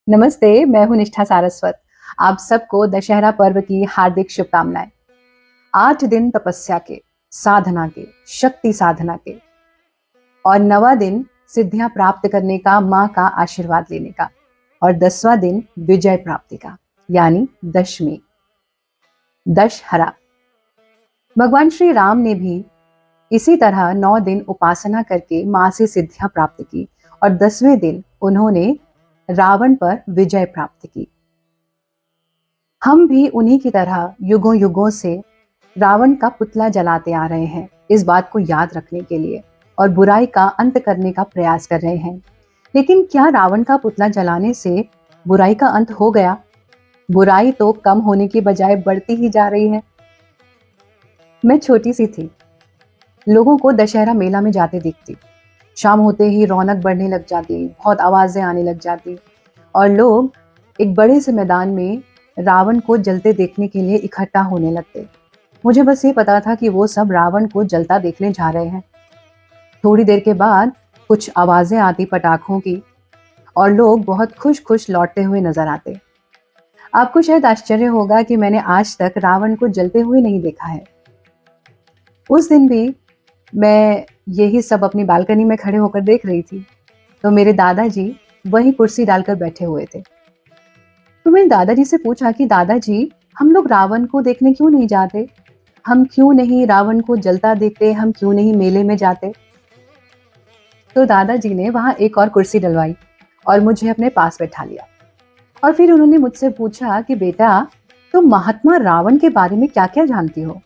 नमस्ते, मैं हूँ निष्ठा सारस्वत। आप सबको दशहरा पर्व की हार्दिक शुभकामनाएं। 8 दिन तपस्या के, साधना के, शक्ति साधना के और 9वां दिन सिद्धियां प्राप्त करने का, माँ का आशीर्वाद लेने का और 10वां दिन विजय प्राप्ति का, यानी दशमी, दशहरा। भगवान श्री राम ने भी इसी तरह 9 दिन उपासना करके माँ से सिद्धियां प्राप्त की और 10वें दिन उन्होंने रावण पर विजय प्राप्त की। हम भी उन्हीं की तरह युगों युगों से रावण का पुतला जलाते आ रहे हैं, इस बात को याद रखने के लिए और बुराई का अंत करने का प्रयास कर रहे हैं। लेकिन क्या रावण का पुतला जलाने से बुराई का अंत हो गया? बुराई तो कम होने की बजाय बढ़ती ही जा रही है। मैं छोटी सी थी, लोगों को दशहरा मेला में जाते देखती। शाम होते ही रौनक बढ़ने लग जाती, बहुत आवाजें आने लग जाती और लोग एक बड़े से मैदान में रावण को जलते देखने के लिए इकट्ठा होने लगते। मुझे बस ये पता था कि वो सब रावण को जलता देखने जा रहे हैं। थोड़ी देर के बाद कुछ आवाजें आती पटाखों की और लोग बहुत खुश खुश लौटते हुए नजर आते। आपको शायद आश्चर्य होगा कि मैंने आज तक रावण को जलते हुए नहीं देखा है। उस दिन भी मैं यही सब अपनी बालकनी में खड़े होकर देख रही थी, तो मेरे दादाजी वहीं कुर्सी डालकर बैठे हुए थे। तो मैंने दादाजी से पूछा कि दादाजी, हम लोग रावण को देखने क्यों नहीं जाते? हम क्यों नहीं रावण को जलता देखते? हम क्यों नहीं मेले में जाते? तो दादाजी ने वहां एक और कुर्सी डलवाई और मुझे अपने पास बैठा लिया और फिर उन्होंने मुझसे पूछा कि बेटा, तुम महात्मा रावण के बारे में क्या क्या जानती हो?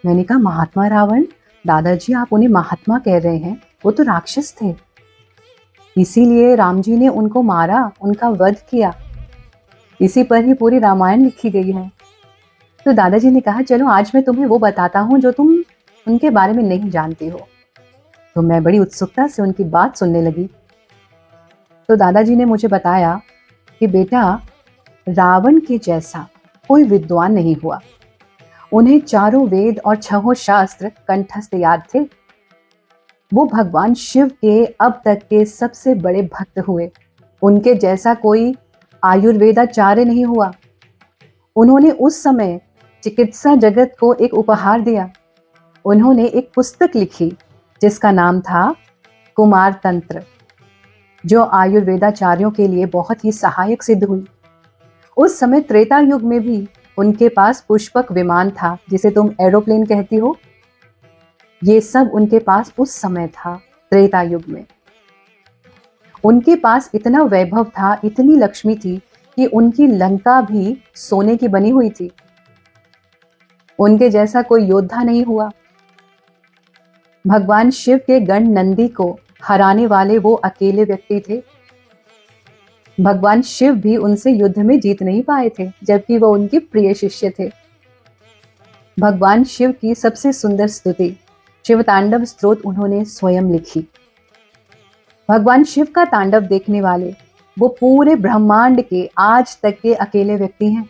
मैंने कहा, महात्मा रावण? दादाजी, आप उन्हें महात्मा कह रहे हैं, वो तो राक्षस थे, इसीलिए राम जी ने उनको मारा, उनका वध किया। इसी पर ही पूरी रामायण लिखी गई है। तो दादाजी ने कहा, चलो आज मैं तुम्हें वो बताता हूँ जो तुम उनके बारे में नहीं जानती हो। तो मैं बड़ी उत्सुकता से उनकी बात सुनने लगी। तो दादाजी ने मुझे बताया कि बेटा, रावण के जैसा कोई विद्वान नहीं हुआ। उन्हें चारों वेद और 6 शास्त्र कंठस्थ याद थे। वो भगवान शिव के अब तक के सबसे बड़े भक्त हुए। उनके जैसा कोई आयुर्वेदाचार्य नहीं हुआ। उन्होंने उस समय चिकित्सा जगत को एक उपहार दिया। उन्होंने एक पुस्तक लिखी जिसका नाम था कुमार तंत्र, जो आयुर्वेदाचार्यों के लिए बहुत ही सहायक सिद्ध हुई। उस समय त्रेता युग में भी उनके पास पुष्पक विमान था, जिसे तुम एरोप्लेन कहती हो। ये सब उनके पास उस समय था, त्रेता युग में। उनके पास इतना वैभव था, इतनी लक्ष्मी थी कि उनकी लंका भी सोने की बनी हुई थी। उनके जैसा कोई योद्धा नहीं हुआ। भगवान शिव के गण नंदी को हराने वाले वो अकेले व्यक्ति थे। भगवान शिव भी उनसे युद्ध में जीत नहीं पाए थे, जबकि वो उनके प्रिय शिष्य थे। भगवान शिव की सबसे सुंदर स्तुति शिव तांडव स्तोत्र उन्होंने स्वयं लिखी। भगवान शिव का तांडव देखने वाले वो पूरे ब्रह्मांड के आज तक के अकेले व्यक्ति हैं।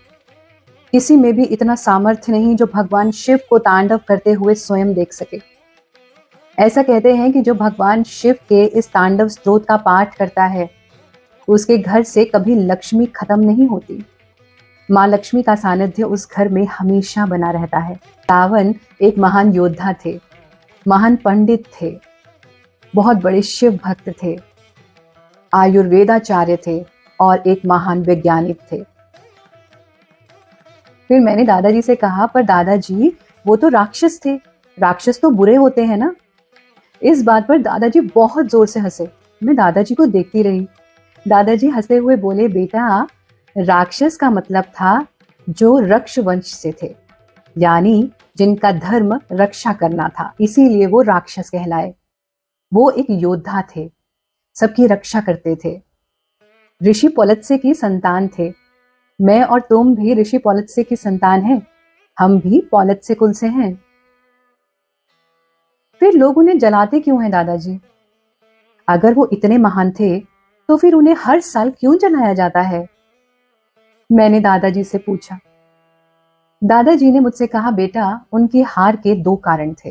किसी में भी इतना सामर्थ्य नहीं जो भगवान शिव को तांडव करते हुए स्वयं देख सके। ऐसा कहते हैं कि जो भगवान शिव के इस तांडव स्तोत्र का पाठ करता है, उसके घर से कभी लक्ष्मी खत्म नहीं होती। माँ लक्ष्मी का सानिध्य उस घर में हमेशा बना रहता है। रावण एक महान योद्धा थे, महान पंडित थे, बहुत बड़े शिव भक्त थे, आयुर्वेदाचार्य थे और एक महान वैज्ञानिक थे। फिर मैंने दादाजी से कहा, पर दादाजी, वो तो राक्षस थे, राक्षस तो बुरे होते हैं ना? इस बात पर दादाजी बहुत जोर से हंसे। मैं दादाजी को देखती रही। दादाजी हंसते हुए बोले, बेटा, राक्षस का मतलब था जो रक्ष वंश से थे, यानी जिनका धर्म रक्षा करना था, इसीलिए वो राक्षस कहलाए। वो एक योद्धा थे, सबकी रक्षा करते थे। ऋषि पौलत्स्य की संतान थे। मैं और तुम भी ऋषि पौलत्स्य की संतान हैं। हम भी पौलत्स्य कुल से हैं। फिर लोग उन्हें जलाते क्यों हैं दादाजी? अगर वो इतने महान थे तो फिर उन्हें हर साल क्यों जलाया जाता है? मैंने दादाजी से पूछा। दादाजी ने मुझसे कहा, बेटा, उनकी हार के 2 कारण थे।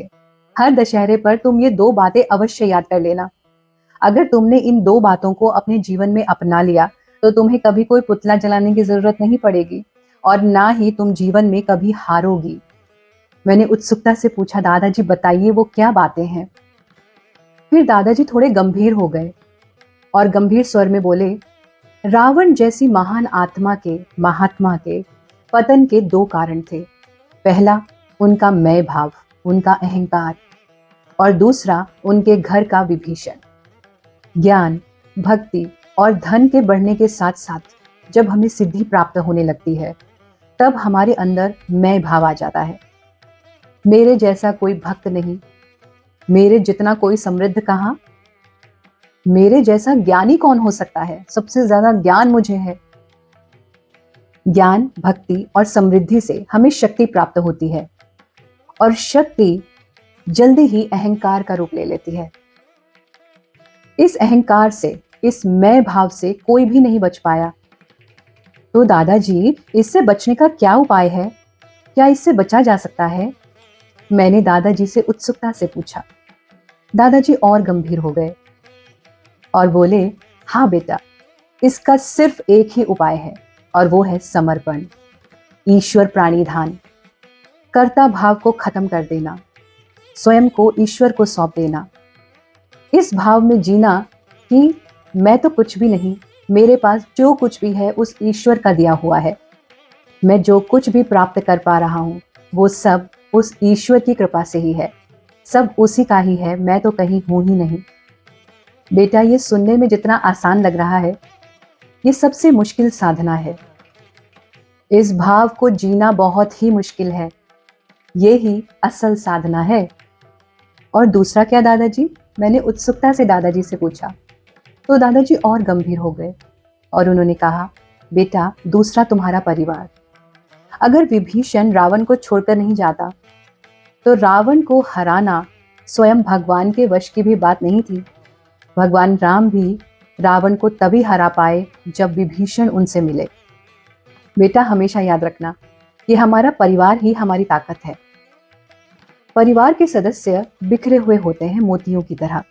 हर दशहरे पर तुम ये 2 बातें अवश्य याद कर लेना। अगर तुमने इन 2 बातों को अपने जीवन में अपना लिया तो तुम्हें कभी कोई पुतला जलाने की जरूरत नहीं पड़ेगी और ना ही तुम जीवन में कभी हारोगी। मैंने उत्सुकता से पूछा, दादाजी बताइए वो क्या बातें हैं। फिर दादाजी थोड़े गंभीर हो गए और गंभीर स्वर में बोले, रावण जैसी महान आत्मा के, महात्मा के पतन के दो कारण थे। पहला उनका मैं भाव, उनका अहंकार, और दूसरा उनके घर का विभीषण। ज्ञान, भक्ति और धन के बढ़ने के साथ साथ जब हमें सिद्धि प्राप्त होने लगती है तब हमारे अंदर मैं भाव आ जाता है। मेरे जैसा कोई भक्त नहीं, मेरे जितना कोई समृद्ध कहाँ, मेरे जैसा ज्ञानी कौन हो सकता है, सबसे ज्यादा ज्ञान मुझे है। ज्ञान, भक्ति और समृद्धि से हमें शक्ति प्राप्त होती है और शक्ति जल्दी ही अहंकार का रूप ले लेती है। इस अहंकार से, इस मैं भाव से कोई भी नहीं बच पाया। तो दादाजी, इससे बचने का क्या उपाय है? क्या इससे बचा जा सकता है? मैंने दादाजी से उत्सुकता से पूछा। दादाजी और गंभीर हो गए और बोले, हाँ बेटा, इसका सिर्फ एक ही उपाय है और वो है समर्पण, ईश्वर प्राणिधान, कर्ता भाव को खत्म कर देना, स्वयं को ईश्वर को सौंप देना, इस भाव में जीना कि मैं तो कुछ भी नहीं, मेरे पास जो कुछ भी है उस ईश्वर का दिया हुआ है। मैं जो कुछ भी प्राप्त कर पा रहा हूँ वो सब उस ईश्वर की कृपा से ही है, सब उसी का ही है, मैं तो कहीं हूँ ही नहीं। बेटा, ये सुनने में जितना आसान लग रहा है, ये सबसे मुश्किल साधना है। इस भाव को जीना बहुत ही मुश्किल है, ये ही असल साधना है। और दूसरा क्या दादाजी? मैंने उत्सुकता से दादाजी से पूछा। तो दादाजी और गंभीर हो गए और उन्होंने कहा, बेटा, दूसरा तुम्हारा परिवार। अगर विभीषण रावण को छोड़कर नहीं जाता तो रावण को हराना स्वयं भगवान के वश की भी बात नहीं थी। भगवान राम भी रावण को तभी हरा पाए जब विभीषण उनसे मिले। बेटा, हमेशा याद रखना कि हमारा परिवार ही हमारी ताकत है। परिवार के सदस्य बिखरे हुए होते हैं मोतियों की तरह।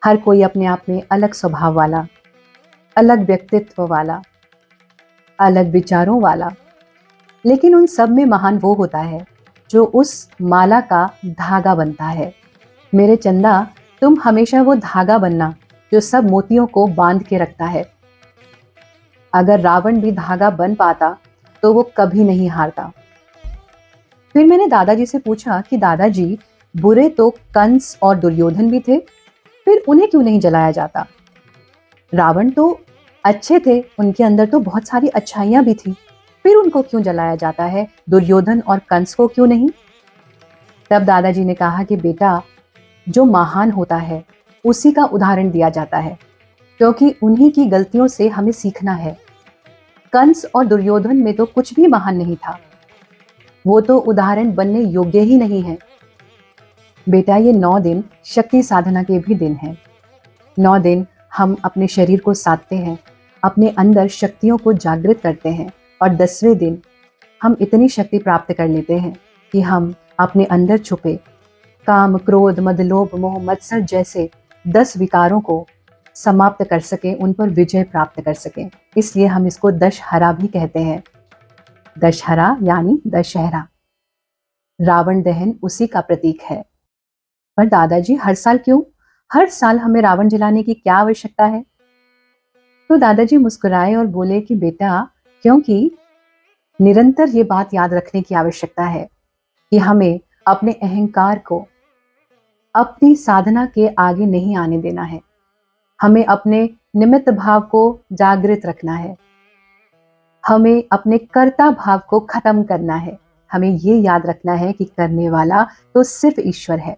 हर कोई अपने आप में अलग स्वभाव वाला, अलग व्यक्तित्व वाला, अलग विचारों वाला, लेकिन उन सब में महान वो होता है जो उस माला का धागा बनता है। मेरे चंदा, तुम हमेशा वो धागा बनना जो सब मोतियों को बांध के रखता है। अगर रावण भी धागा बन पाता तो वो कभी नहीं हारता। फिर मैंने दादाजी से पूछा कि दादाजी, बुरे तो कंस और दुर्योधन भी थे, फिर उन्हें क्यों नहीं जलाया जाता? रावण तो अच्छे थे, उनके अंदर तो बहुत सारी अच्छाइयां भी थी, फिर उनको क्यों जलाया जाता है? दुर्योधन और कंस को क्यों नहीं? तब दादाजी ने कहा कि बेटा, जो महान होता है उसी का उदाहरण दिया जाता है, क्योंकि उन्हीं की गलतियों से हमें सीखना है। कंस और दुर्योधन में तो कुछ भी महान नहीं था, वो तो उदाहरण बनने योग्य ही नहीं है। बेटा, ये 9 दिन शक्ति साधना के भी दिन हैं। 9 दिन हम अपने शरीर को साधते हैं, अपने अंदर शक्तियों को जागृत करते हैं, और 10वें दिन हम इतनी शक्ति प्राप्त कर लेते हैं कि हम अपने अंदर छुपे काम, क्रोध, मद, लोभ, मोह, मत्सर जैसे 10 विकारों को समाप्त कर सकें, उन पर विजय प्राप्त कर सकें। इसलिए हम इसको दशहरा भी कहते हैं। दशहरा यानी दशहरा, रावण दहन उसी का प्रतीक है। पर दादाजी, हर साल क्यों? हर साल हमें रावण जलाने की क्या आवश्यकता है? तो दादाजी मुस्कुराए और बोले कि बेटा, क्योंकि निरंतर ये बात याद रखने की आवश्यकता है कि हमें अपने अहंकार को अपनी साधना के आगे नहीं आने देना है। हमें अपने निमित्त भाव को जागृत रखना है, हमें अपने कर्ता भाव को खत्म करना है। हमें ये याद रखना है कि करने वाला तो सिर्फ ईश्वर है,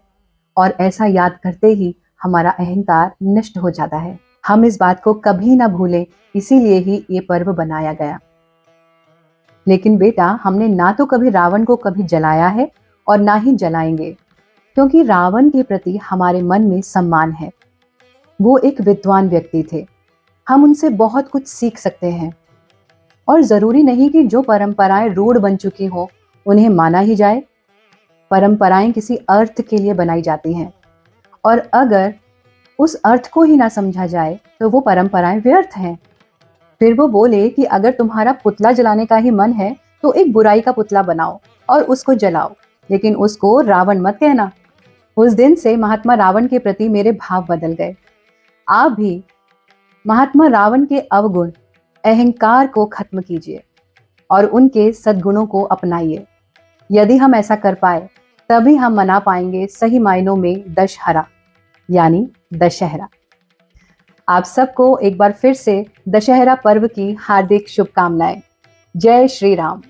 और ऐसा याद करते ही हमारा अहंकार नष्ट हो जाता है। हम इस बात को कभी ना भूलें, इसीलिए ही ये पर्व बनाया गया। लेकिन बेटा, हमने ना तो कभी रावण को कभी जलाया है और ना ही जलाएंगे, क्योंकि रावण के प्रति हमारे मन में सम्मान है। वो एक विद्वान व्यक्ति थे, हम उनसे बहुत कुछ सीख सकते हैं, और जरूरी नहीं कि जो परंपराएं रूढ़ बन चुकी हो उन्हें माना ही जाए। परंपराएं किसी अर्थ के लिए बनाई जाती हैं, और अगर उस अर्थ को ही ना समझा जाए तो वो परंपराएं व्यर्थ हैं। फिर वो बोले कि अगर तुम्हारा पुतला जलाने का ही मन है तो एक बुराई का पुतला बनाओ और उसको जलाओ, लेकिन उसको रावण मत कहना। उस दिन से महात्मा रावण के प्रति मेरे भाव बदल गए। आप भी महात्मा रावण के अवगुण, अहंकार को खत्म कीजिए और उनके सद्गुणों को अपनाइए। यदि हम ऐसा कर पाए तभी हम मना पाएंगे सही मायनों में दशहरा यानी दशहरा। आप सबको एक बार फिर से दशहरा पर्व की हार्दिक शुभकामनाएं। जय श्री राम।